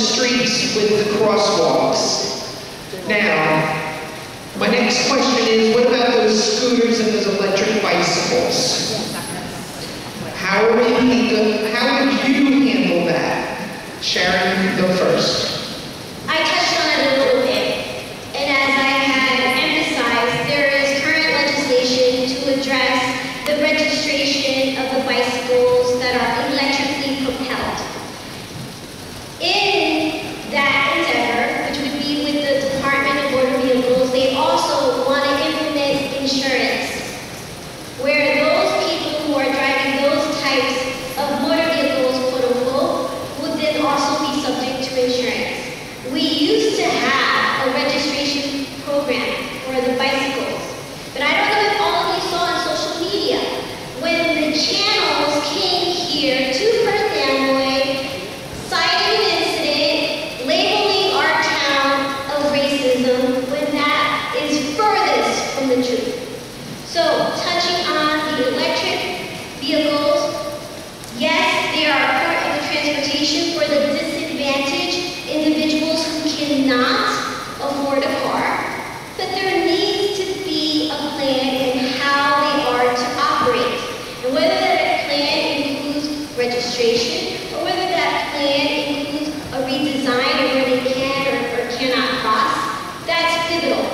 streets with the crosswalks. Now, my next question is, what about those scooters and those electric bicycles? How would you handle that? Sharon, you can go first. I touched on it a little bit, and as I had emphasized, there is current legislation to address the registration of the bicycles that are electrically propelled. In that endeavor, which would be with the Department of Motor Vehicles, they also want to implement insurance, where those people who are driving those types of motor vehicles, quote unquote, would then also be subject to insurance. We used to have a registration program for the bicycles, but I don't know if all of you saw on social media, when the channels came here to Perth Amboy, citing an incident, labeling our town of racism, when that is furthest from the truth. So, touching on the electric vehicles, yes, they are part of the transportation for the disadvantaged individuals who cannot afford a car, but there needs to be a plan in how they are to operate. And whether that plan includes registration, or whether that plan includes a redesign of where they can or cannot cross, that's pivotal.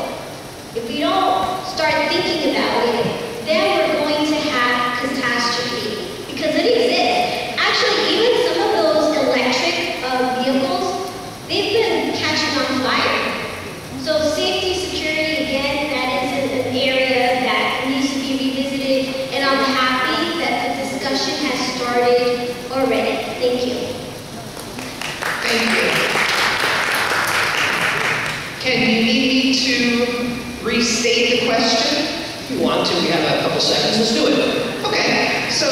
If we don't start thinking about it, then we're going to have catastrophe, because it exists. Actually, even some of those electric vehicles, they've been catching on fire. So safety, security, again, that is an area that needs to be revisited, and I'm happy that the discussion has started already. Thank you. Thank you. Ken, you need me to restate the question? If you want to, we have a couple seconds, let's do it. Okay, so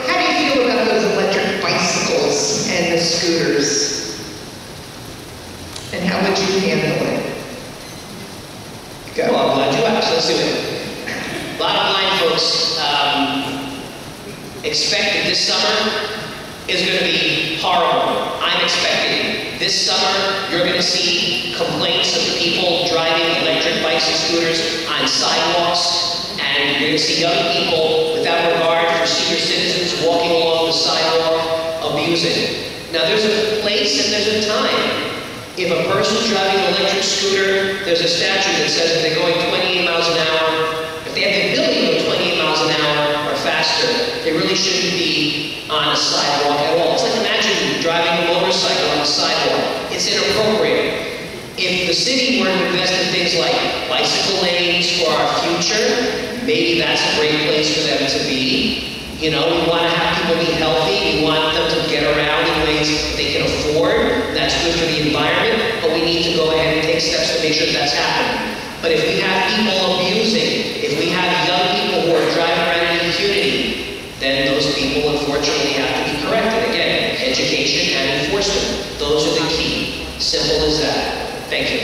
how do you feel about those electric bicycles and the scooters? And how would you handle it? Go. Well, I'm glad you asked, let's do it. Bottom line, folks, expect that this summer is going to be horrible. I'm expecting this summer you're going to see complaints of people driving electric bikes and scooters on sidewalks, and you're going to see young people without regard for senior citizens walking along the sidewalk abusing. Now there's a place and there's a time. If a person's driving an electric scooter, there's a statute that says if they're going 28 miles an hour, if they have the ability to go 28 miles an hour or faster, they really shouldn't be on a sidewalk at all. It's like imagine driving a motorcycle on a sidewalk. It's inappropriate. If the city were to invest in things like bicycle lanes for our future, maybe that's a great place for them to be. You know, we want to have people be healthy. We want them to get around in ways they can afford. That's good for the environment, but we need to go ahead and take steps to make sure that's happening. But if we have people abusing, if we have young people who are driving around in impunity, then those people unfortunately have to be corrected. Again, education and enforcement. Those are the key. Simple as that. Thank you.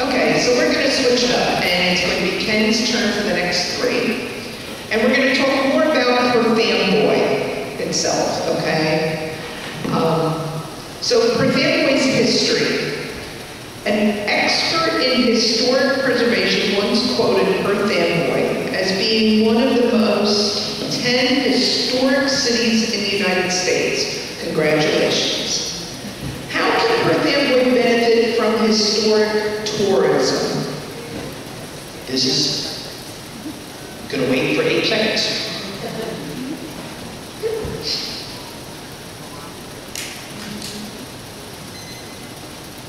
Okay, so we're going to switch it up, and it's going to be Ken's turn for the next three. And we're going to talk more about Perth Amboy itself, okay? So Perth Amboy's history. An expert in historic preservation once quoted Perth Amboy as being one of the most 10 historic cities in the United States. Congratulations. How can Perth Amboy benefit from historic tourism? This is going to wait for 8 seconds.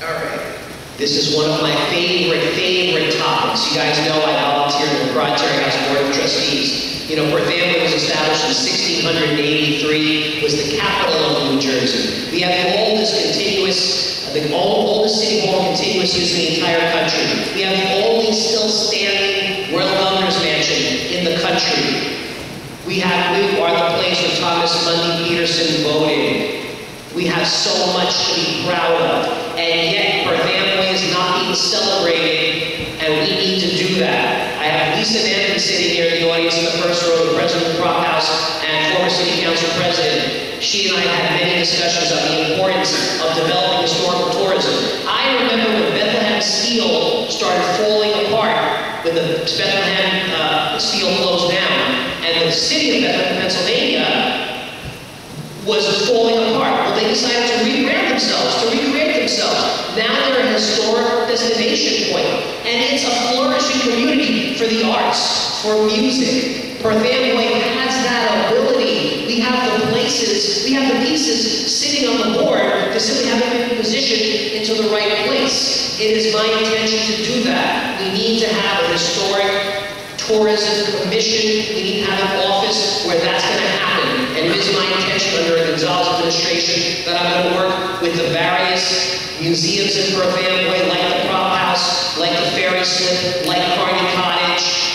All right. This is one of my favorite topics. You guys know I volunteered in the Broadterry House Board of Trustees. You know, Perth Amboy was established in 1683, was the capital of New Jersey. We have the oldest continuous, the oldest city hall contiguous use in the entire country. We have the only still standing Royal Governor's Mansion in the country. We are the place where Thomas Mundy Peterson voted. We have so much to be proud of, and yet Perth Amboy is not being celebrated, and we need to do that. I have Lisa Nanton sitting here in the audience in the first row, the president of the Prop House and former city council president. She and I had many discussions on the importance of developing historical tourism. I remember when Bethlehem Steel started falling apart, when the Bethlehem Steel closed down, and the city of Bethlehem, Pennsylvania was falling apart. Well, they decided to rebrand themselves, to recreate themselves. Now they're a historic destination point, and it's a flourishing community for the arts, for music. Perth Amboy has that ability. We have the places, we have the pieces sitting on the board to simply have them positioned into the right place. It is my intention to do that. We need to have a historic tourism commission. We need to have an office where that's going to happen. And it is my intention under the Gonzalez administration that I'm going to work with the various museums in Perth Amboy, like the Prop House, like the Ferry Slip, like Carney Cottage.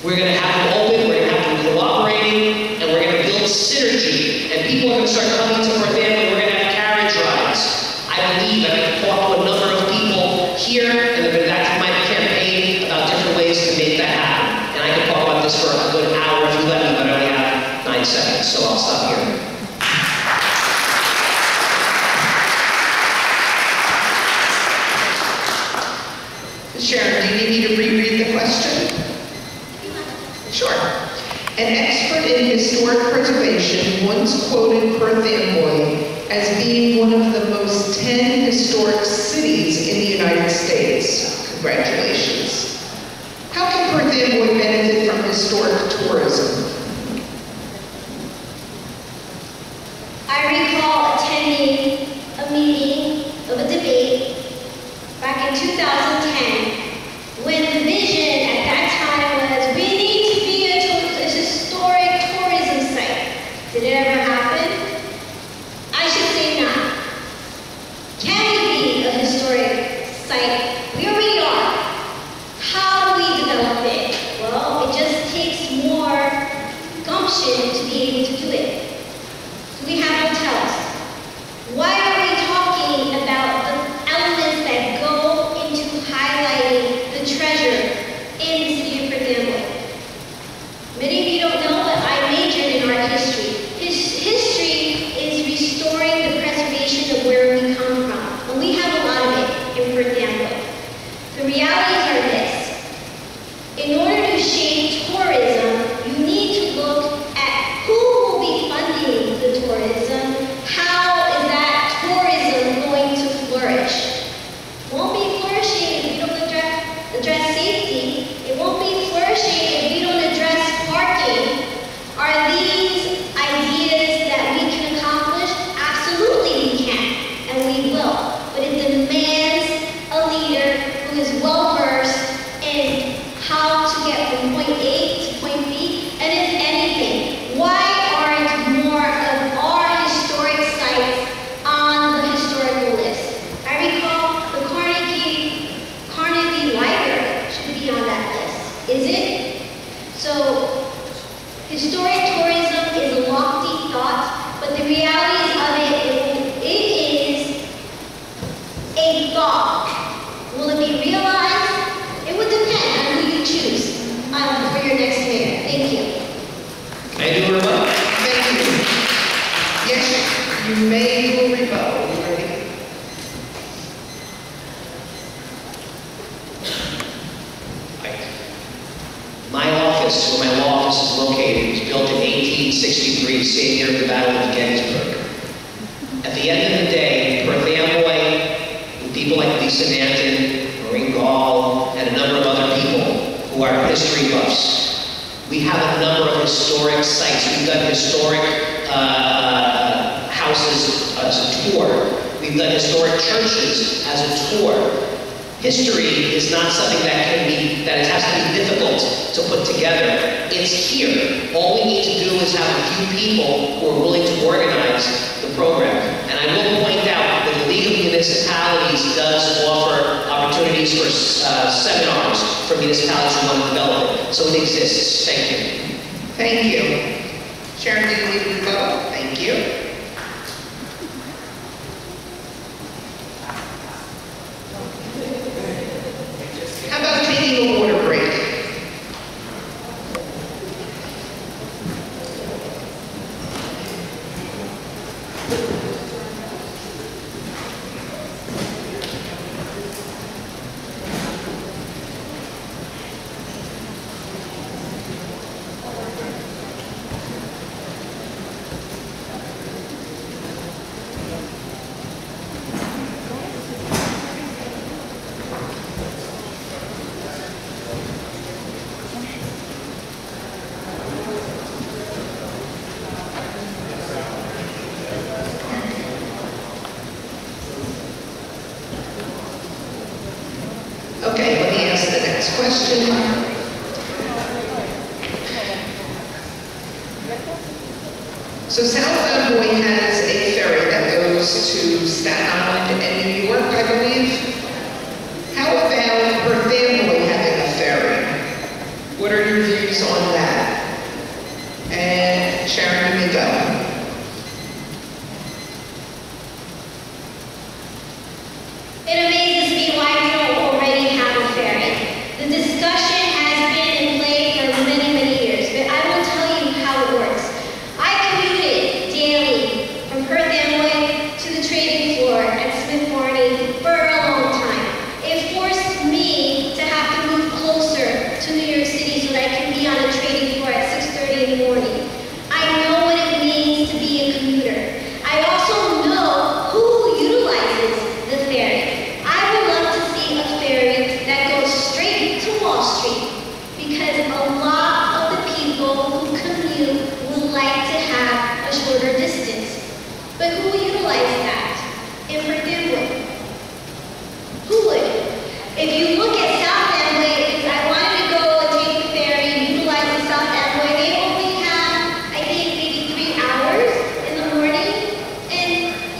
We're going to have them open, we're going to have them cooperating, and we're going to build synergy. And people are going to start coming to Perth Amboy. We're going to have carriage rides. I believe, and I can talk to a number of people here, and I've been back to my campaign about different ways to make that happen. And I can talk about this for a good hour if you let me, but I only have 9 seconds, so I'll stop here. Sharon, do you need me to reread the question? Sure. An expert in historic preservation once quoted Perth Amboy as being one of the most 10 historic cities in the United States. Congratulations. How can Perth Amboy benefit from historic tourism? I recall attending a meeting of a debate back in 2010 when the vision at that time was we need to be a historic tourism site. Did it ever happen? I should say not. Can we be a historic site? We already are. How do we develop it? Well, it just takes more gumption to be able to do it. Do we have hotels? Why are we talking about the elements that go into highlighting the treasure in the city of Perth Amboy? Many of you don't know, but I majored in art history. History is restoring the preservation of where we come from, and we have a lot of it in Perth Amboy. The realities are this. In order to shape tourism, you need to look at who will be funding the tourism. How is that tourism going to flourish? It won't be flourishing if we don't address safety. It won't be flourishing if we don't address parking. Are these ideas that we can accomplish? Absolutely we can, and we will. But it demands a leader who is well-versed in how to get from point A to point B, and if anything, why aren't more of our historic sites on the historical list? I recall the Carnegie Library should be on that list. Is it? So, historic tourism is a lofty thought, but the realities of it is a thought. Will it be realized? It would depend on who you choose for your next mayor. Thank you. Can I do a rebuttal? Thank you. Yes, you may do a rebuttal. You ready? My office, where my law office is located, was built in 1863, same year of the Battle of Gettysburg. At the end of the day, Perth Amboy, and people like Lisa Nanton, Maureen Gall, and a number of other people who are history buffs, we have a number of historic sites. We've done historic houses as a tour. We've done historic churches as a tour. History is not something that has to be difficult to put together. It's here. All we need to do is have a few people who are willing to organize the program. And I will point out that the League of Municipalities does offer opportunities for seminars for municipalities who want to develop it. So it exists. Thank you. Thank you. Sharon, do you need to rebuttal? Thank you. How about taking a water break? Next question. So South Amboy has a ferry that goes to Staten Island and New York, I believe. How about Perth Amboy having a ferry? What are your views on that? And Sharon, you may go. It amazes me why we don't already have a ferry. The discussion has been in play for many, many years, but I will tell you how it works. I commuted daily from Perth Amboy to the trading floor at Smith Barney for a long time. It forced me to have to move closer to New York City so that I can be on the trading floor at 6:30 in the morning. I know what it means to be a commuter. I also know who utilizes the ferry. I would love to see a ferry that goes straight to Wall Street because a lot of the people who commute would like to have a shorter distance. But who will utilize that? In Perth Amboy? Who would? If you look at South Amboy, if I wanted to go and take the ferry and utilize the South Amboy, they only have, I think, maybe 3 hours in the morning and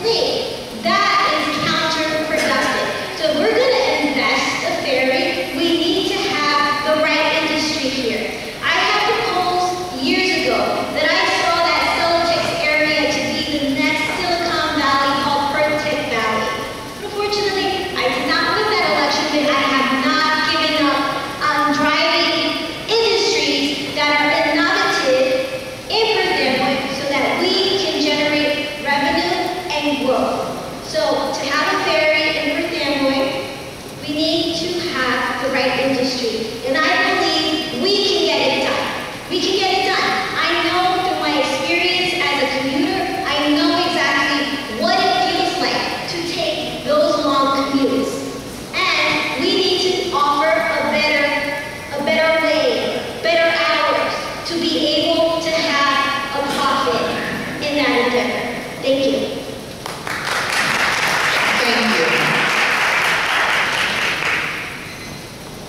late. That is counterproductive. So if we're going to invest a ferry, we need to have the right industry here. I have proposed years ago that I saw that Celotex area to be the next Silicon Valley called Perth Tech Valley. Unfortunately, I did not win that election, but I have not given up on driving industries that are innovative in Perth Amboy so that we can generate revenue and growth. So to have a ferry in Perth Amboy, we need to have the right industry. And I believe we can get it done. We can get it done. I know through my experience as a commuter, I know exactly what it feels like to take those long commutes. And we need to offer a better way, better hours to be able to have a profit in that endeavor. Thank you. Thank you.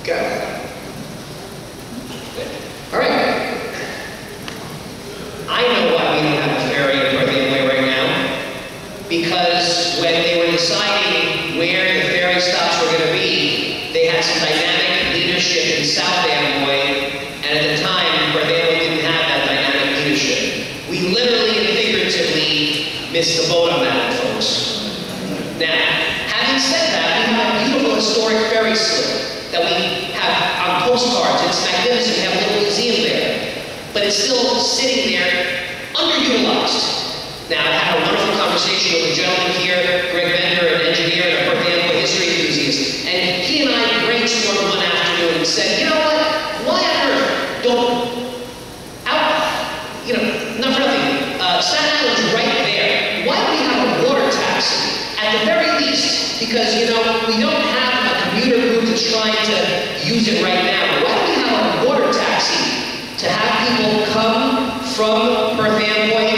Go. All right. I know why we don't have a ferry in Perth Amboy right now. Because when they were deciding where the ferry stops were going to be, they had some dynamic leadership in South Amboy, and at the time, Perth Amboy didn't have that dynamic leadership. We literally and figuratively missed the boat on that one, folks. Now, having said that, we have a beautiful historic ferry slip that we have on postcards. It's magnificent. We have a little museum there. But it's still sitting there underutilized. Now, I had a wonderful conversation with a gentleman here, Greg Bender, an engineer and a Perth Amboy history enthusiast. And he and I brainstormed one afternoon and said, you know what? Why on earth don't, not for nothing, Staten Island's right there. Why don't we have a water taxi? At the very least, because, we don't have a commuter group that's trying to use it right now. Why don't we have a water taxi to have people come from Perth Amboy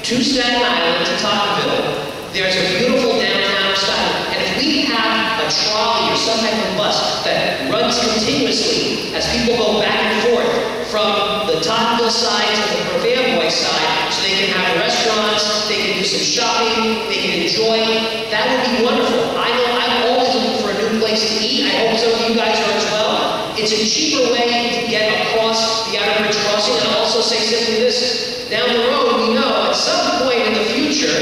to Staten Island to Tocqueville? There's a beautiful downtown style. And if we have a trolley or some type of bus that runs continuously as people go back and forth from the Tocqueville side to the Perth Amboy side, so they can have restaurants, they can do some shopping, they can enjoy, that would be wonderful. I know I'm always looking for a new place to eat. I hope some of you guys are as well. It's a cheaper way to get across the Outer Bridge Crossing, and I'll also say simply this. Down the road, we know at some point in the future,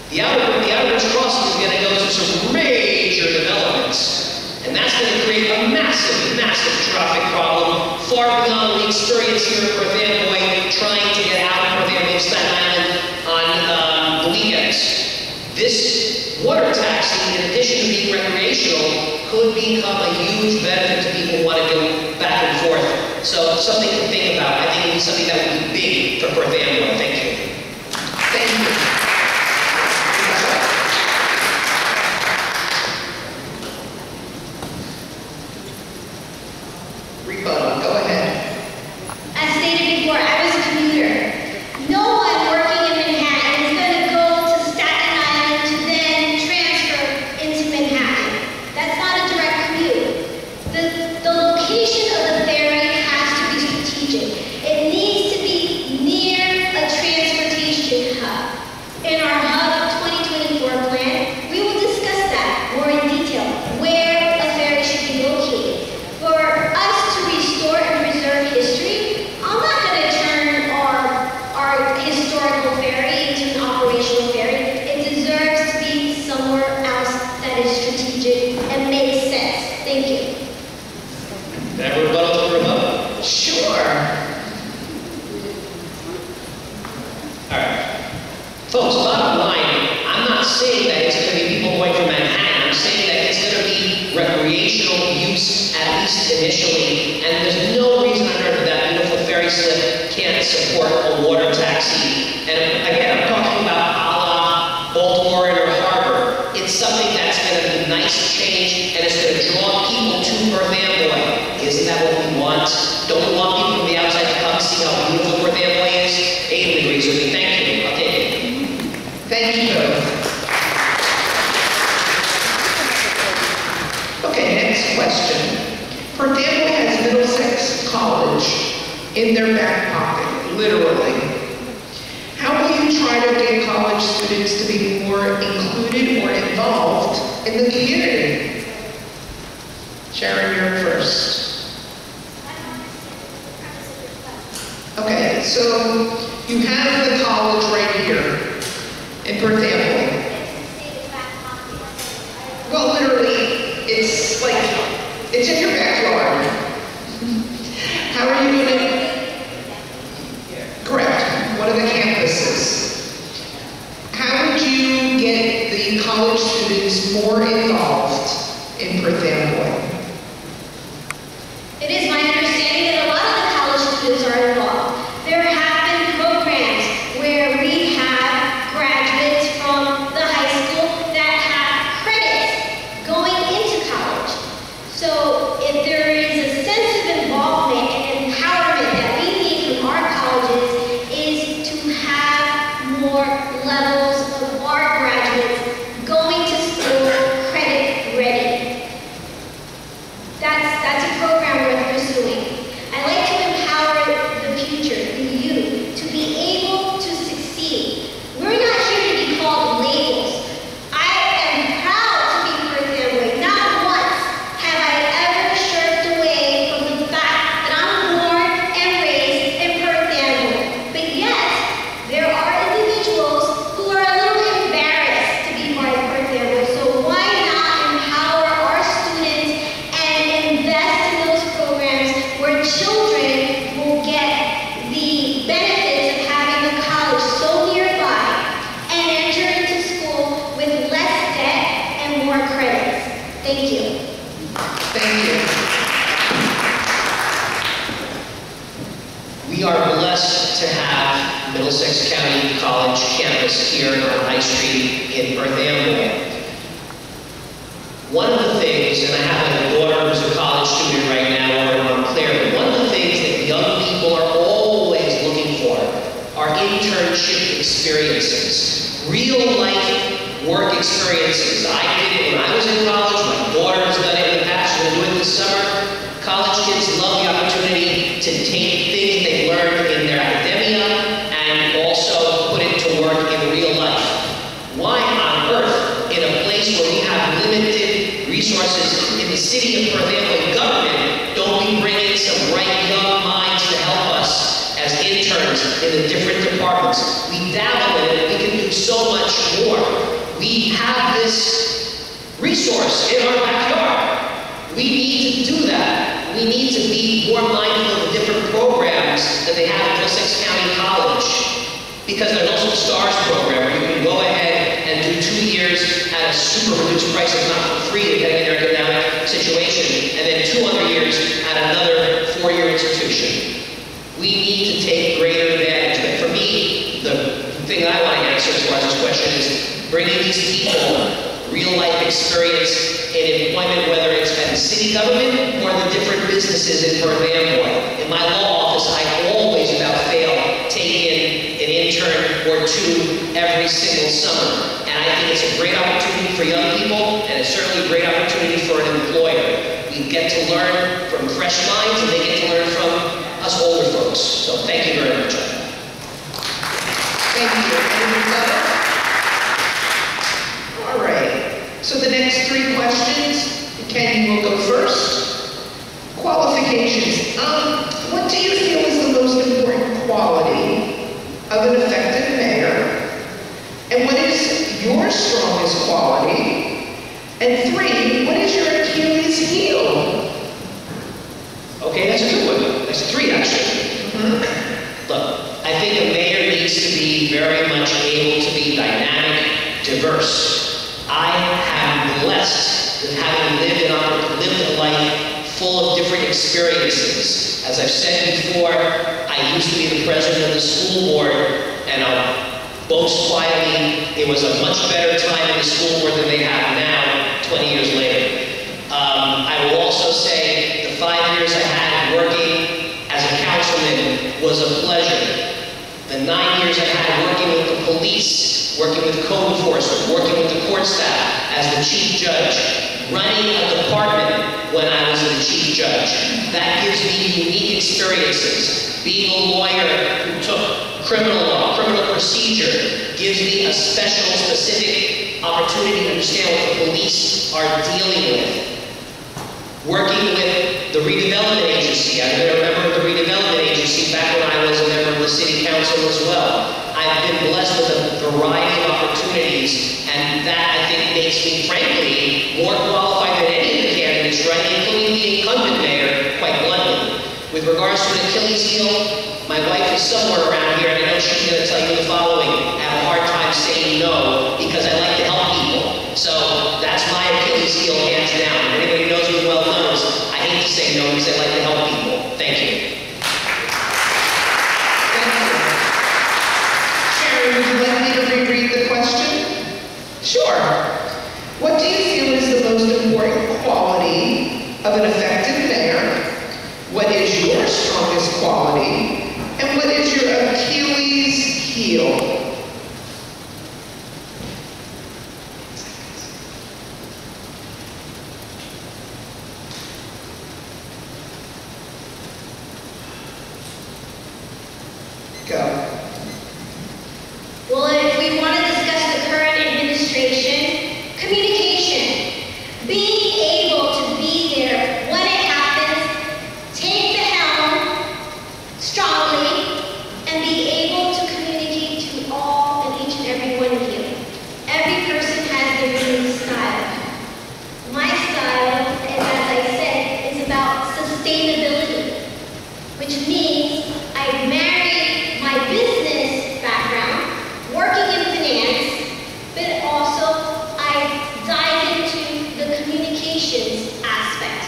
the Outer Bridge Crossing is going to go through some major developments. And that's going to create a massive, massive traffic problem, far beyond the experience here at Perth Amboy, trying to get out of Perth Amboy, Staten Island on the weekends. This water taxi, in addition to being recreational, could become a huge benefit to people who want to go back and forth. So something to think about. I think it would be something that would be big for Perth Amboy. Thank you. Thank you. Rebuttal, go ahead. As stated before, I was a commuter. No one working in Manhattan is going to go to Staten Island to then transfer into Manhattan. That's not a direct commute. The Folks, bottom line, I'm not saying that it's going to be people going from Manhattan. I'm saying that it's going to be recreational use, at least initially, and there's no reason on earth that beautiful ferry slip can't support a water taxi. And again, I'm talking about a la Baltimore or Harbor. It's something that's going to be nice change, and it's going to draw people to Perth Amboy. Isn't that what we want? Don't we want people from the outside to come see how beautiful Perth Amboy is? Aiden agrees with me. Thank you. I'll take it. Thank you both. Okay, next question. Perth Amboy has Middlesex College in their back pocket, literally. How will you try to get college students to be more included or involved in the community? Sharon, you're first. Okay, so you have the college right here in Perth Amboy. Well, literally, it's like, it's in your backyard. How are you going to? Correct, one of the campuses. How would you get the college students more involved in Perth Amboy? It is my understanding that a lot of the college students are involved. There have been programs where we have graduates from the high school that have credits going into college. So if there is a sense of involvement and empowerment that we need from our colleges is to have more levels of our graduates going to school credit ready. That's a program we're pursuing. I like to empower the future, the youth, to be able to succeed. We're not here to be called labels. I am proud to be Perth Amboy. Not once have I ever shirked away from the fact that I'm born and raised in Perth Amboy. But yet, there are individuals who are a little embarrassed to be part of Perth Amboy. So why not empower our students and invest in those programs where children will get the benefits of having a college so nearby and enter into school with less debt and more credits. Thank you. Thank you. We are blessed to have Middlesex County College campus here on High Street in Perth Amboy. One of the things, and I have a daughter who's a college student right now over in Montclair, but one of the things that young people are always looking for are internship experiences, real life work experiences. I did it when I was in college, my daughter has done it in the past, she's going to do it this summer. College kids love the opportunity to take things they learned in their academia and also put it to work in real life. Why on earth, in a place where we have limited resources in the city of Perth Amboy government, don't we bring in some bright young minds to help us as interns in the different departments? We dabble in it, we can do so much more. We have this resource in our backyard. We need to do that. We need to be more mindful of the different programs that they have at Middlesex County College. Because there's also the STARS program where you can go ahead and do 2 years at a super reduced price, if not for free, depending on your economic situation, and then 2 other years at another 4-year institution. We need to take greater advantage of it. For me, the thing that I want to answer as far as this question is bringing these people real-life experience in employment, whether it's at the city government or the different businesses in Perth Amboy. In my law office, I always, without fail, take in an intern or 2 every single summer. And I think it's a great opportunity for young people, and it's certainly a great opportunity for an employer. We get to learn from fresh minds, and they get to learn from us older folks. So thank you very much. Thank you. Any other? All right. So the next 3 questions, Ken, you will go first. Qualifications. What do you feel is the most important quality of an effective mayor? And what is your strongest quality? And 3, what is your Achilles heel? Okay, that's a good one. That's 3, actually. Look, I think a mayor needs to be very much able to be dynamic, diverse. I am blessed with having lived a life full of different experiences. As I've said before, I used to be the president of the school board, and I'll boast quietly, it was a much better time in the school board than they have now, 20 years later. I will also say the 5 years I had working as a councilman was a pleasure. The 9 years I had working with the police, working with code enforcement, working with the court staff as the chief judge, running a department when I was the chief judge. That gives me unique experiences. Being a lawyer who took criminal law, criminal procedure, gives me a special, specific opportunity to understand what the police are dealing with. Working with the redevelopment agency, I've been a member of the redevelopment agency back when I was a member of the city council as well. I've been blessed with a variety of opportunities, and that, I think, makes me, frankly, more qualified than any of the candidates running, including the incumbent mayor, quite bluntly. With regards to an Achilles heel, my wife is somewhere around here, and I know she's going to tell you the following. I have a hard time saying no, because I like to help people. So that's my Achilles heel, hands down. Anybody who knows me well knows I hate to say no because I like to help people. Thank you. Sharon, would you like me to reread the question? Sure. What do you feel is the most important quality of an effective mayor? What is your strongest quality? And what is your Achilles heel? Go. Well, if we want to discuss the current administration, communication. Being able to be there when it happens, take the helm strongly, and be able to communicate to all and each and every one of you. Every person has their unique style. My style, as I said, is about sustainability, which means I marry my business background, working in finance, but also I dive into the communications aspect.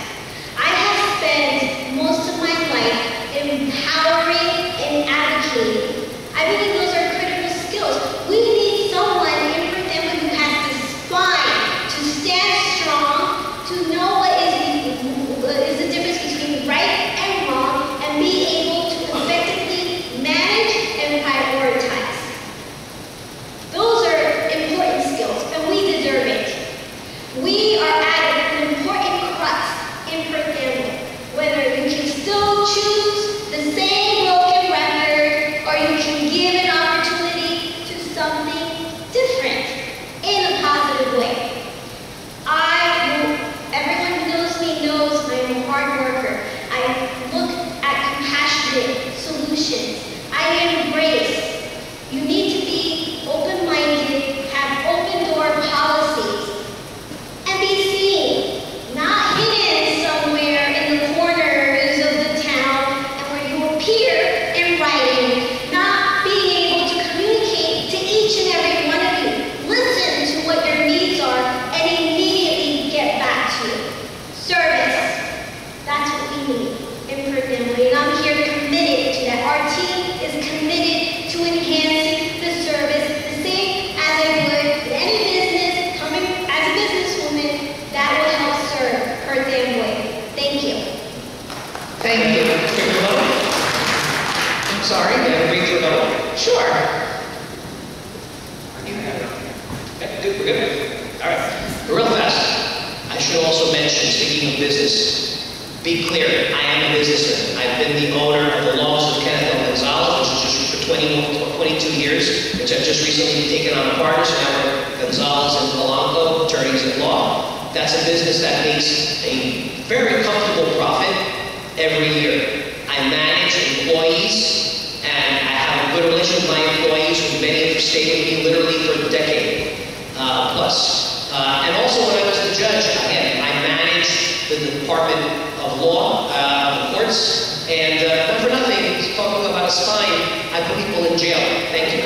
I have spent most of my life empowering and advocating. I believe those are critical skills. We need someone in Perth-Amboy who has the spine to stand strong, to know what is the difference between right and wrong, and be able to effectively manage and prioritize. Those are important skills, and we deserve it. We are at an important crux in Perth-Amboy. Whether you can still choose the same broken record, or you can give an opportunity to something different in a positive way. Everyone who knows me knows I'm a hard worker. I look at compassionate solutions. I embrace. You need to be open-minded, have open-door policies, and be seen, not hidden somewhere in the corners of the town and where you appear in writing, not being able to communicate to each and every one of you. Listen to what your needs are and immediately get back to you. Service. That's what we need in Perth-Amboy, and I'm here committed to that. Our team is committed to enhancing the service the same as I would with any business coming as a businesswoman that will help serve Perth-Amboy. Thank you. Thank you. I'm sorry? Sure. Okay, good, we're good. All right, real fast. I should also mention, speaking of business, be clear, I am a businessman. I've been the owner of the Laws of Kenneth L. Gonzalez, which is just for 22 years, which I've just recently taken on a partner, so now we're Gonzalez and Polanco, attorneys at law. That's a business that makes a very comfortable profit every year. I manage employees, and I have a good relationship with my employees, who many have stayed with me literally for a decade plus. And also when I was the judge, again, I managed the Department of Law, the courts, and not for nothing, talking about a spine, I put people in jail. Thank you.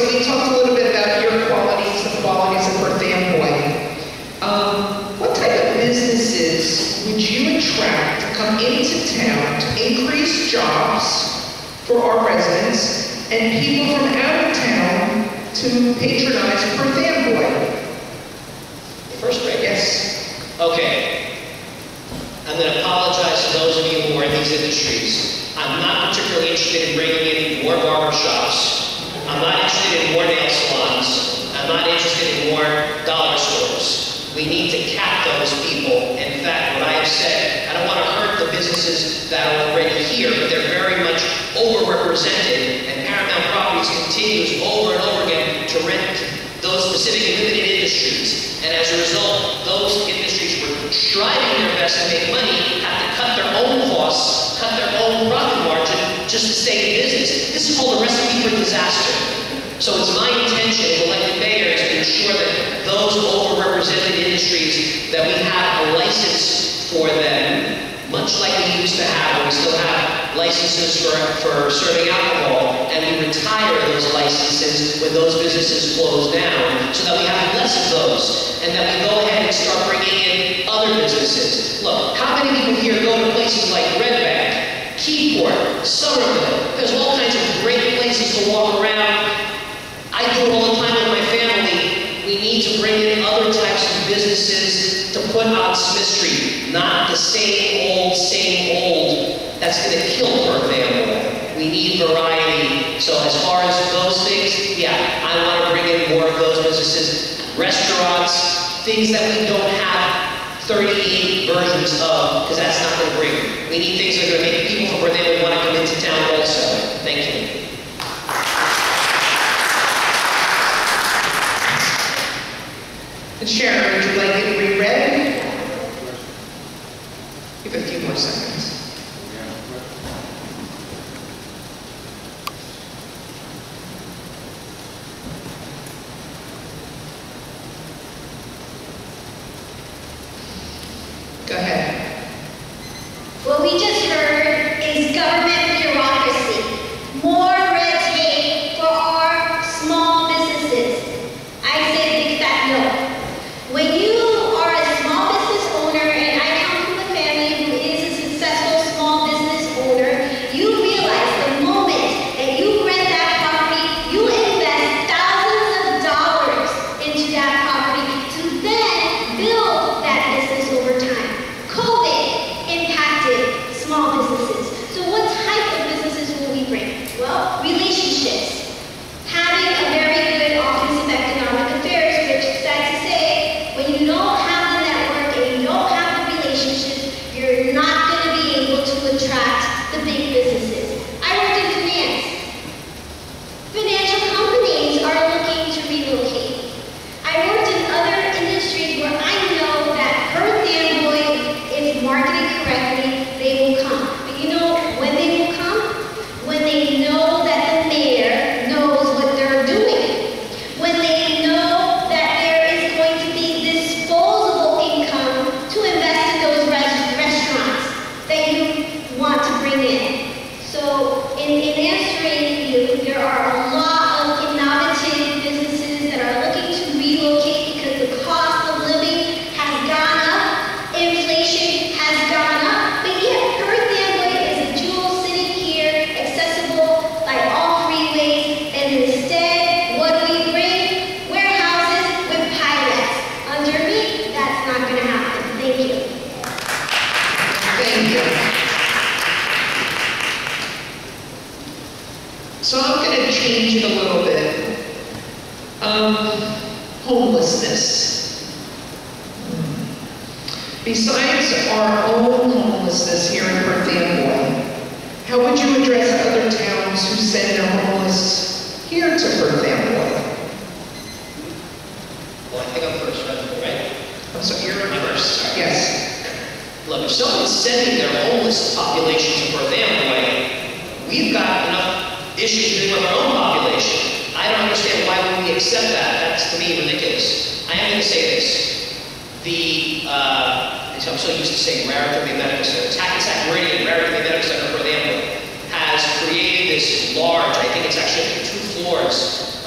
so we talked a little bit about your qualities, the qualities of Perth Amboy. What type of businesses would you attract to come into town to increase jobs for our residents and people from out of town to patronize Perth Amboy? First grade? Yes. Okay. I'm going to apologize to those of you who are in these industries. I'm not particularly interested in bringing in more barber shops. I'm not interested in more nail salons. I'm not interested in more dollar stores. We need to cap those people. In fact, what I have said, I don't want to hurt the businesses that are already here, but they're very much overrepresented, and Paramount Properties continues over and over again to rent those specific limited industries. And as a result, those industries who are striving their best to make money have to cut their own costs, cut their own profit margin just to stay in business. This is called a recipe for disaster. So it's my intention as elected mayor to ensure that those overrepresented industries, that we have a license for them, much like we used to have, when we still have licenses for serving alcohol, and we retire those licenses when those businesses close down, so that we have less of those, and that we go ahead and start bringing in other businesses. Look, how many people here go to places like Red Bank, Keyport, Somerville? There's all kinds of great places to walk around. I do it all the time with my family. We need to bring in other types of businesses to put on Smith Street, not the same old. That's going to kill Perth Amboy. We need variety. So as far as those things, yeah, I want to bring in more of those businesses. Restaurants, things that we don't have 38 versions of, because that's not going to bring it. We need things that are going to make people from Perth Amboy want to come into town also. Thank you. And Sharon, would you like it reread? Give a few more seconds. Go ahead. What we just heard is government bureaucracy. More red tape for our small businesses. I say big fat no. When you are a small business owner, and I come from a family who is a successful small business owner, you realize the moment that you rent that property, you invest thousands of dollars into that property to then build that business over time. COVID impacted small businesses. So what type of businesses will we bring? Well, relationships. Having a very good Office of Economic Affairs, which is sad to say, when you don't have the network and you don't have the relationships, you're not going to be able to attract the big businesses. I worked in finance. Financial companies are looking to relocate. I worked in other industries where I know that Perth Amboy, if marketed correctly, they will come. But you know when they will come? When they know that the mayor knows what they're doing. When they know that there is going to be disposable income to invest in those restaurants that you want to bring in. So in answering you, there are a lot of innovative businesses that are looking to relocate because the cost of living has gone up, inflation has gone up, but yet Perth Amboy is a jewel sitting here, accessible by all freeways, and instead, what do we bring? Warehouses with pilots. Under me, that's not going to happen. Thank you. Thank you. So I'm going to change it a little bit. Homelessness. Besides our own homelessness here in Perth Amboy, how would you address other towns who send their homeless here to Perth Amboy? Well, I think I'm first, right? So you're first. Yes. Look, if someone's sending their homeless population to Perth Amboy, we've got enough issues with our own population. I don't understand why would we accept that. That's, to me, ridiculous. I am going to say this. I'm so used to saying Raritan Bay Medical Center. Hackensack Meridian Raritan Bay Medical Center for Perth Amboy has created this large, I think it's actually 2 floors,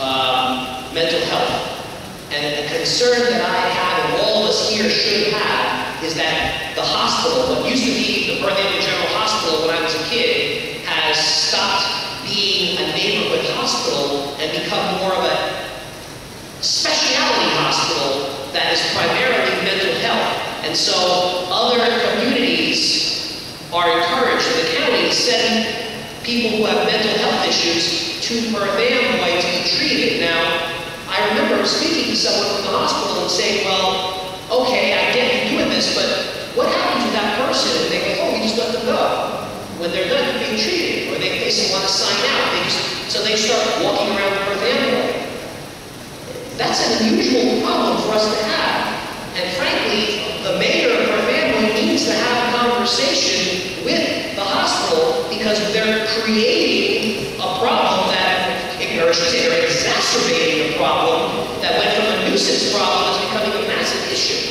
mental health. And the concern that I have, and all of us here should have, is that the hospital, what used to be the Perth Amboy General Hospital when I was a kid, has stopped being a neighborhood hospital and become more of a specialty hospital that is primarily mental health. And so other communities are encouraged, in the county, to send people who have mental health issues to Perth Amboy to be treated. Now, I remember speaking to someone from the hospital and saying, well, okay, I get you doing this, but what happened to that person? And they go, oh, we just let them go when they're done being treated, or they say want to sign out. So they start walking around Perth Amboy. That's an unusual problem for us to have. And frankly, the mayor of Perth Amboy needs to have a conversation with the hospital because they're creating a problem that, or I should say, they're exacerbating a problem that went from a nuisance problem to becoming a massive issue.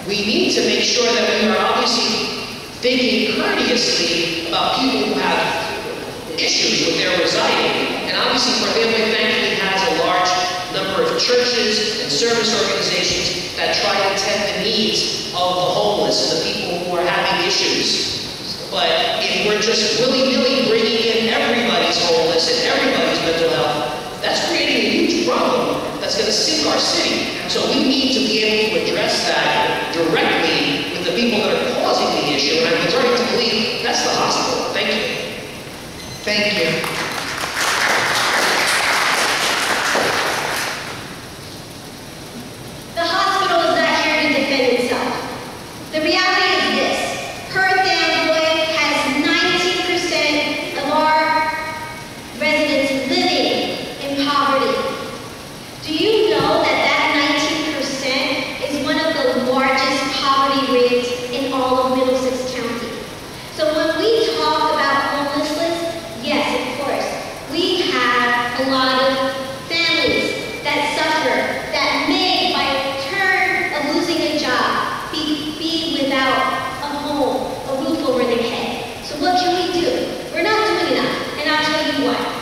We need to make sure that we are obviously thinking courteously about people who have issues with their residing. And obviously, Perth Amboy thankfully has a large number of churches and service organizations that try to tend the needs of the homeless and the people who are having issues. But if we're just willy-nilly bringing in everybody's homeless and everybody's mental health, that's creating a huge problem that's going to sink our city. So we need to be able to address that directly with the people that are causing the issue. And I'm starting to believe that's the hospital. Thank you. Thank you. The hospital is not here to defend itself. The reality is this: Perth Amboy has 90% of our residents living in poverty. Do you know that that 19% is one of the largest poverty rates in all of Middlesex County? So when we talk about homelessness, yes, of course, we have a lot of families that suffer, that may, by turn of losing a job, be without a home, a roof over their head. So what can we do? We're not doing enough, and I'll tell you why.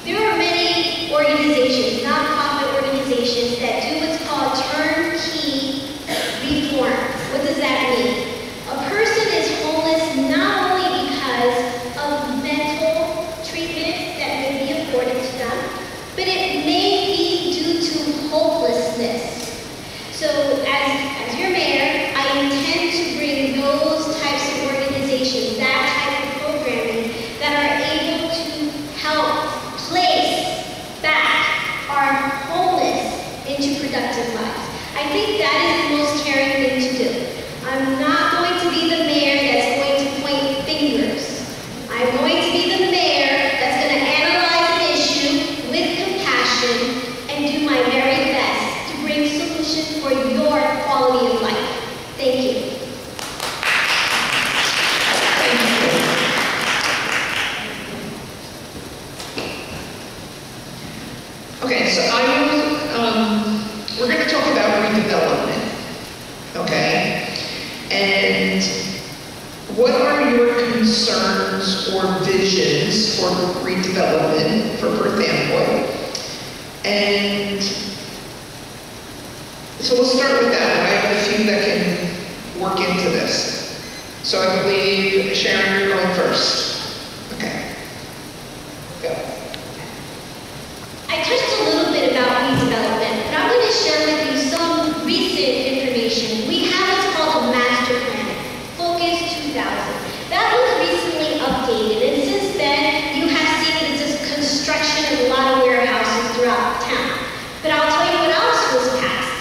There are many organizations, nonprofit organizations, that do what's called turnkey reform. What does that mean? A person is homeless not only because of mental treatment that may be afforded to them, but it may be due to hopelessness. So as your mayor, I intend to bring those types of organizations, that type of programming, that are able to help place back our homeless into productive lives. I think that is the most caring thing to do. I'm not going to be the mayor that's going to point fingers. I'm going to be the mayor that's going to analyze an issue with compassion and do my very best to bring solutions for your quality of life. Thank you. Okay, so we're going to talk about redevelopment, okay? And what are your concerns or visions for redevelopment for Perth Amboy? And so we'll start with that one. I have a few that can work into this. So I believe, Sharon, you're going first. Okay. Go. I touched a little bit about redevelopment, but I'm going to share with you some recent information. We have what's called a master plan, Focus 2000. That was recently updated, and since then, you have seen that there's construction of a lot of warehouses throughout town. But I'll tell you what else was passed.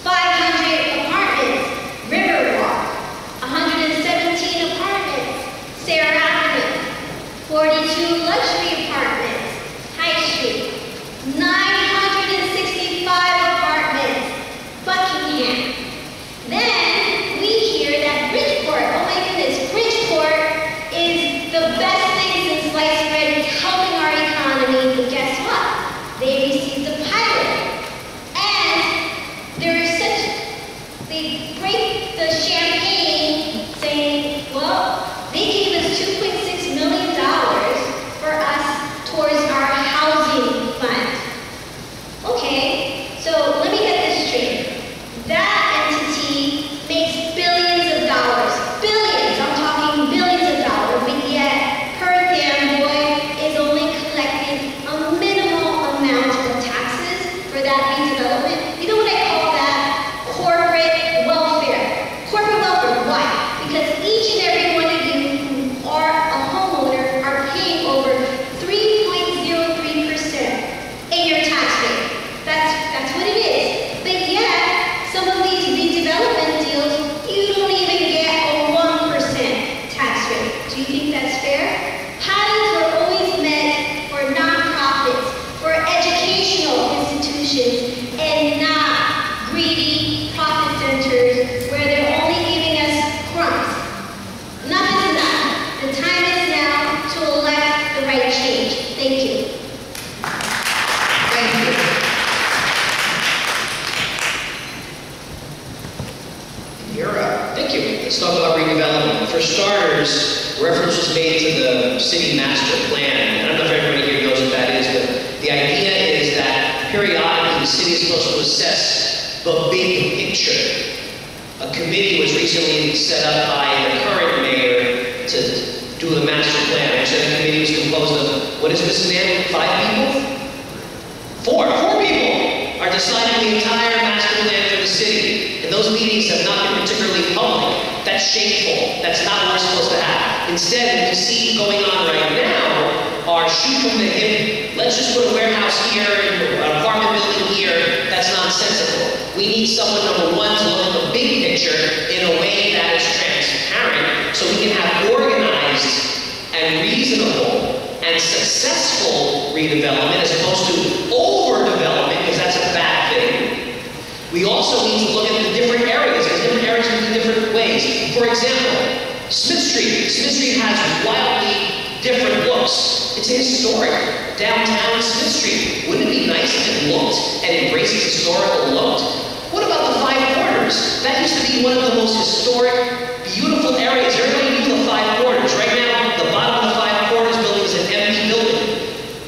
500 apartments, Riverwalk, 117 apartments, Sarah that redevelopment, you know what I call that? Corporate welfare. Corporate welfare, why? Because each and every one of you who are a homeowner are paying over 3.03% in your tax rate. That's what it is. But yet, some of these redevelopment deals, you don't even get a 1% tax rate. Do you think that's fair? Patents were always meant for nonprofits, for educational institutions, and not greedy profit centers where they're only giving us crumbs. Enough is enough. The time is now to elect the right change. Thank you. Thank you. You're up. Thank you. Let's talk about redevelopment. For starters, reference was made to the city master plan. I don't know if everybody here knows what that is, but the idea is that periodically the city is supposed to assess the big picture. A committee was recently set up by the current mayor to do the master plan. Actually, that committee was composed of, what is Mrs. Mann, 5 people? 4 people are deciding the entire master plan for the city. And those meetings have not been particularly public. That's shameful. That's not what we're supposed to have. Instead, what we see going on right now are shoot from the hip. Let's just put a warehouse here and an apartment building here. That's nonsensical. We need someone, number one, to look at the big picture in a way that is transparent so we can have organized and reasonable and successful redevelopment as opposed to overdevelopment, because that's a bad thing. We also need to look at the different areas, because different areas in different ways. For example, Smith Street. Smith Street has wildly different looks. It's historic. Downtown Smith Street. Wouldn't it be nice if it looked and embraced its historical look? What about the 5 Corners? That used to be one of the most historic, beautiful areas. Everybody knew the 5 Corners. Right now, the bottom of the 5 Corners building is an empty building.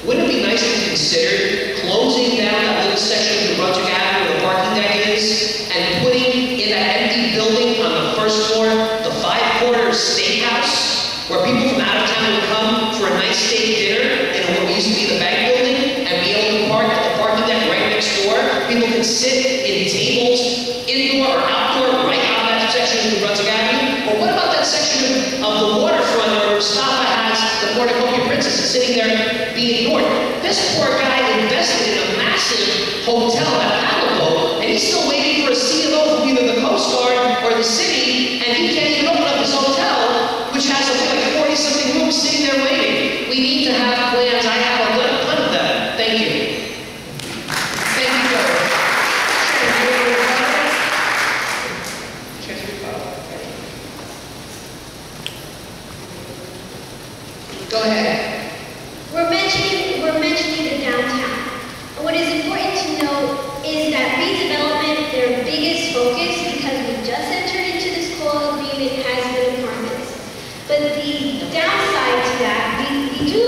Wouldn't it be nice to consider closing down that little section of Brunswick Avenue where the parking deck is and putting in that empty building on the first floor the 5 Corners Steakhouse, where people from out of town would come for a nice steak dinner in what used to be the bank building and be able to park at the parking deck right next door. People can sit in tables, indoor or outdoor, right on that section of Brunswick Avenue. Or what about that section of the waterfront where Mustafa has the Cornucopia Princess is sitting there being ignored? This poor guy invested in a massive hotel at Palaco, and he's still waiting for a CMO from either the Coast Guard or the city, and he can't even open up his hotel, which has something like 40-something rooms sitting there waiting. We need to have plans. I have a ton of them. Thank you. Thank you, Doris. Go ahead. We're mentioning the downtown. And what is important to note is that redevelopment, their biggest focus, because we just entered into this co-agreement, has been apartments. But the downside to that, we do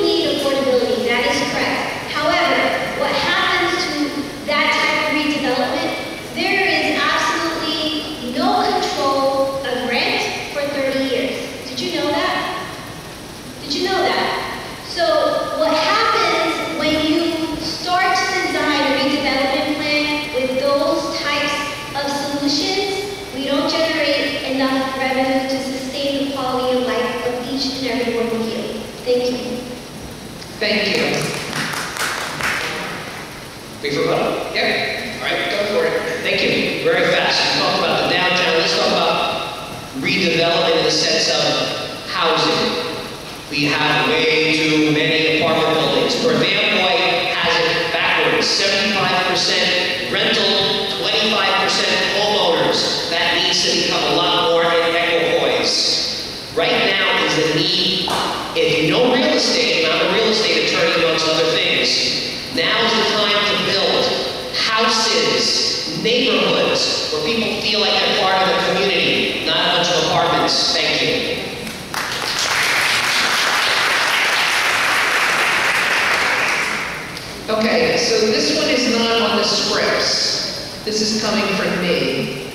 need affordability, that is correct. However, what happens to that type of redevelopment, there is absolutely no control of rent for 30 years. Did you know that? Did you know that? So what happens when you start to design a redevelopment plan with those types of solutions, we don't generate enough revenue to sustain the quality of life of each and every one of you. Thank you. Thank you. Free for vote? Yeah. All right, go for it. Thank you. Very fast. We talked about the downtown. Let's talk about redevelopment in the sense of housing. We have way too many apartment buildings. Perth Amboy has it backwards. 75% rental, 25% homeowners. That needs to become a lot more in equipoise. Right now is the need, if you know real estate, I'm a real estate attorney amongst other things, now is the time to build houses, neighborhoods, where people feel like they're part of the community, not a bunch of apartments. Thank you. Okay, so this one is not on the scripts. This is coming from me.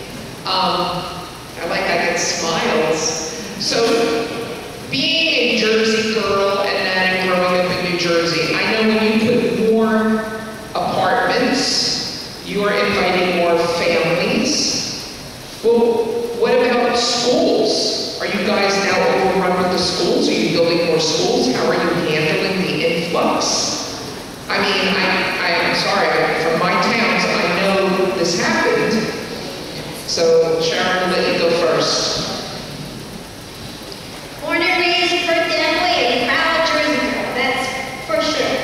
I get smiles. So, being a Jersey girl and then growing up in New Jersey, I know when you put more apartments all right, from my towns, I know this happened. So Sharon, I'll let you go first. Born and raised Perth Amboy and proud Jersey girl, that's for sure.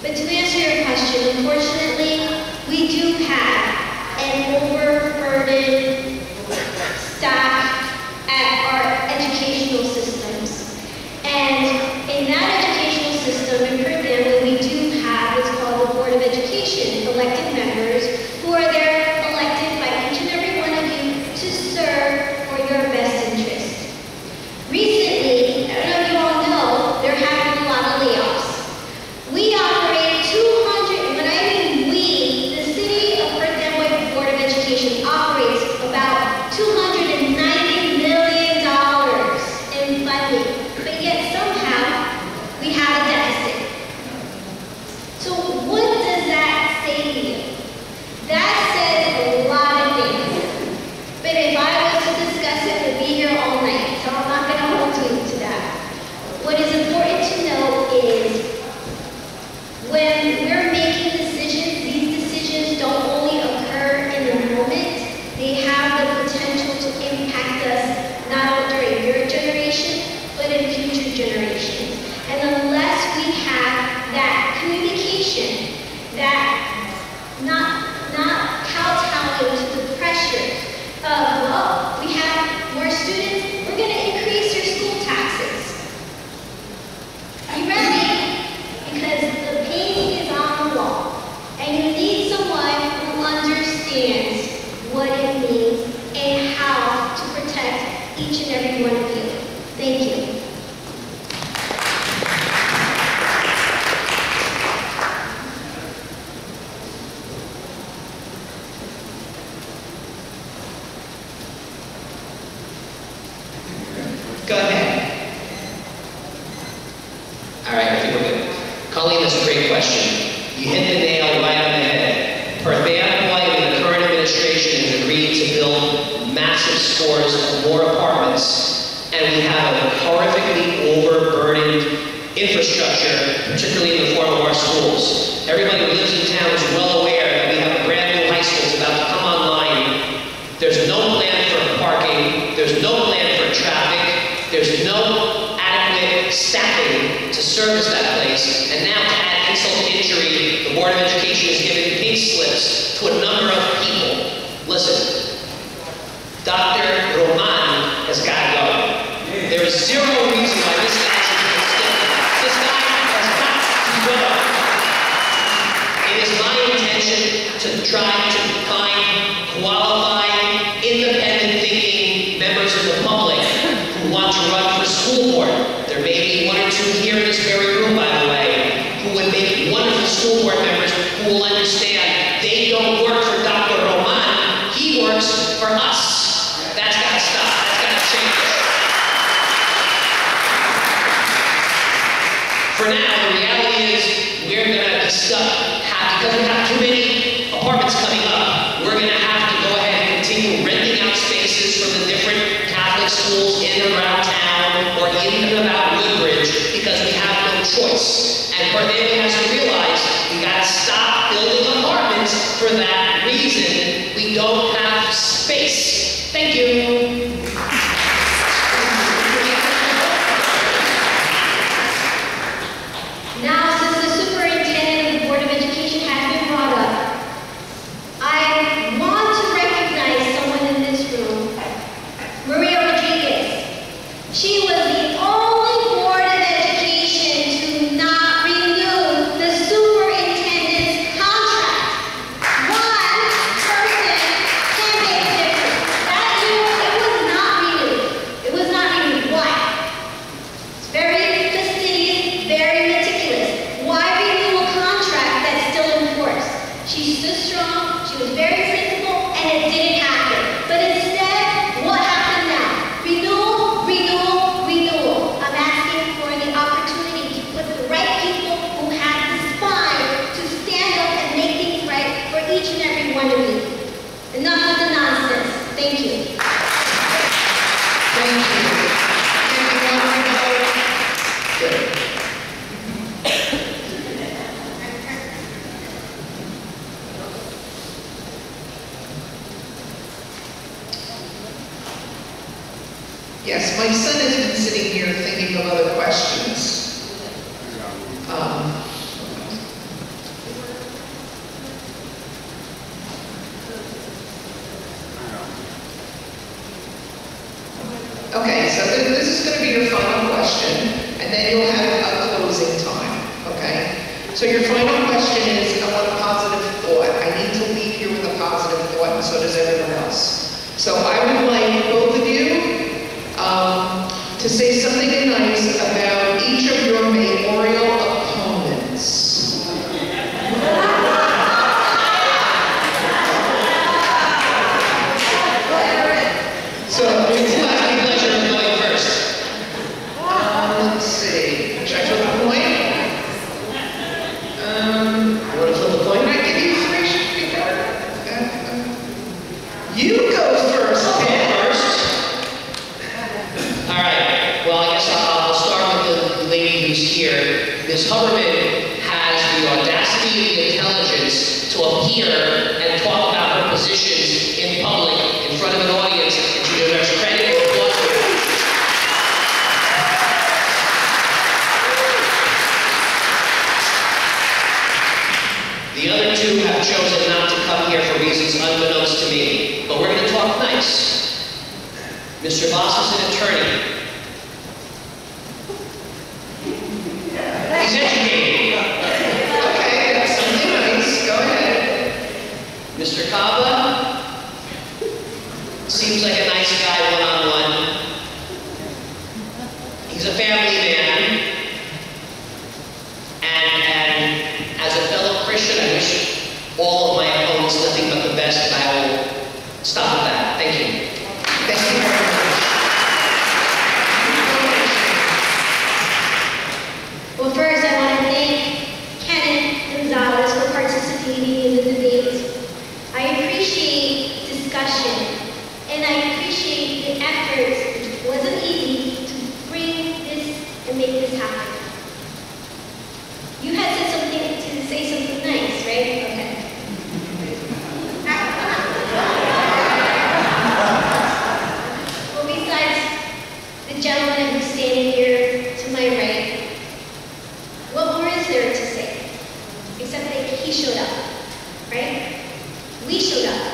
But to answer your question, unfortunately, we do have an overburdened staff at our educational systems. And in that educational system in Perth Amboy, we do have what's called the Board of Education, elected members who are there elected by each and every one of you to serve for your best interest. Recently, I don't know if you all know, there have been a lot of layoffs. We operate 200, and when I mean we, the City of Perth Amboy Board of Education operates about $290 million in funding, but yet somehow we have a deficit. So what does that say to you? That says a lot of things. But if I was to discuss it, we'd be here all night, so I'm not going to hold you to that. What is important to know is when we're making decisions, these decisions don't only occur in the moment, they have the potential to impact us not only during your generation, but in future generations. And unless we have that communication, that not kowtowing to the pressure of, well, we have more students, we're going to increase your school taxes. Are you ready? Because the painting is on the wall, and you need someone who understands what it means and how to protect each and every one of you. Thank you. Go ahead. All right, I think we're good. Colleen, that's a great question. You hit the nail right on the head. Perth Amboy and the current administration has agreed to build massive scores of more apartments, and we have a horrifically overburdened infrastructure, particularly in the form of our schools. Everybody who lives in town is well aware that we have a brand new high school that's about to come online. There's no plan for parking, there's no plan for traffic, there's no adequate staffing to service that place, and now to add insult to injury, the Board of Education is giving pink slips to a number of people. Listen, Dr. Roman has got to go. There is zero reason why this guy should be extended. This guy has got to go. It is my intention to try to find qualified, independent thinking members of the public who want to run for school board. There may be one or two here in this very room, by the way, who would make wonderful school board members who will understand they don't work for Dr. Roman, he works for us. That's got to stop. That's got to change. For now, the reality is we're going to be stuck because we have too many apartments coming up. We're going to have to go ahead and continue renting out spaces from the different Catholic schools in and around town or in and about Woodbridge because we have no choice. And Perth Amboy has to realize we got to stop building apartments for that reason. We don't have space. Thank you. Now, since the superintendent of the Board of Education has been brought up, I want to recognize someone in this room, Maria Rodriguez. She was the only Board of Education to not renew the Yes, my son has been sitting here thinking of other questions. Okay, so this is going to be your final question, and then you'll have a closing time, okay? So your final question is, I want a positive thought. I need to leave here with a positive thought, and so does everyone else. So I would like both of you to say something nice about each of your memorial opponents. So it's my pleasure of going first. Let's see. Should I flip a coin? You want to flip a coin? Can I give you three? Should be better. You go first, Ken. All right. Well, I guess I'll start with the lady who's here. Ms. Huberman has the audacity and the intelligence to appear and talk about her positions in public in front of an audience, and she deserves credit or applause for that. The other two have chosen not to come here for reasons unbeknownst to me, but we're going to talk nice. Mr. Voss is an attorney. He's educated. Okay, that's something nice. Go ahead. Mr. Kaba seems like a nice guy one-on-one. He's a family man. And as a fellow Christian, I wish all of my opponents nothing but the best, and I will stop at that. Thank you. Thank you very much. Well, first I want to thank Kenneth Gonzalez for participating in the debate. I appreciate discussion, and I appreciate the efforts. It wasn't easy to bring this and make this happen. You had said something to say something nice, right? Okay. Well, besides the gentleman who's standing here to my right, what more is there to say? Except that he showed up, right? We showed up.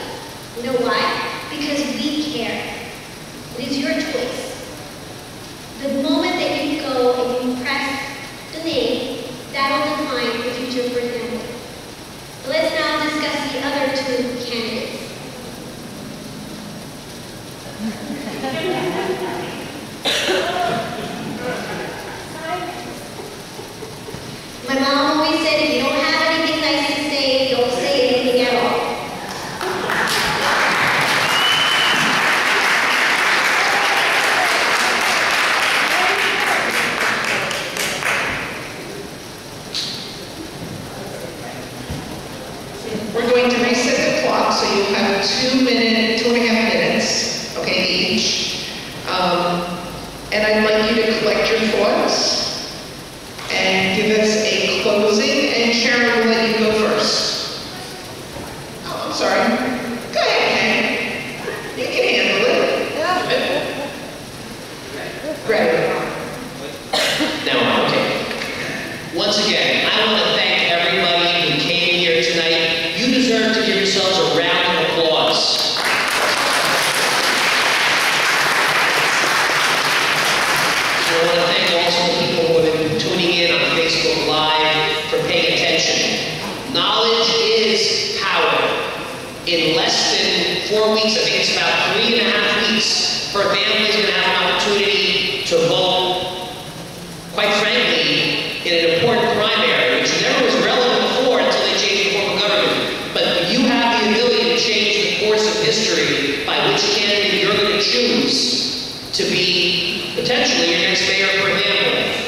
You know why? Because we care. It is your choice. The moment that you go and you press the name, that'll define the future for them. But let's now discuss the other two candidates. My mom always said, if you don't have anything nice to say, don't say anything at all. We're going to reset the clock, so you'll have 2.5 minutes, okay, each. And I'd like you to collect your thoughts and give us a closing, and Sharon will let you go first. Oh, I'm sorry. Go ahead, Ken. You can handle it. Great. Now, okay. Once again, I want to thank everybody who came here tonight. You deserve to give yourselves a round of applause. I want to thank also the people who have been tuning in on Facebook Live for paying attention. Knowledge is power. In less than 4 weeks, I think it's about 3.5 weeks, her family is going to have an opportunity to vote, quite frankly, in an important primary, which never was relevant before until they changed the form of government. But you have the ability to change the course of history by which candidate you're going to choose to be potentially your next mayor for Hamlet.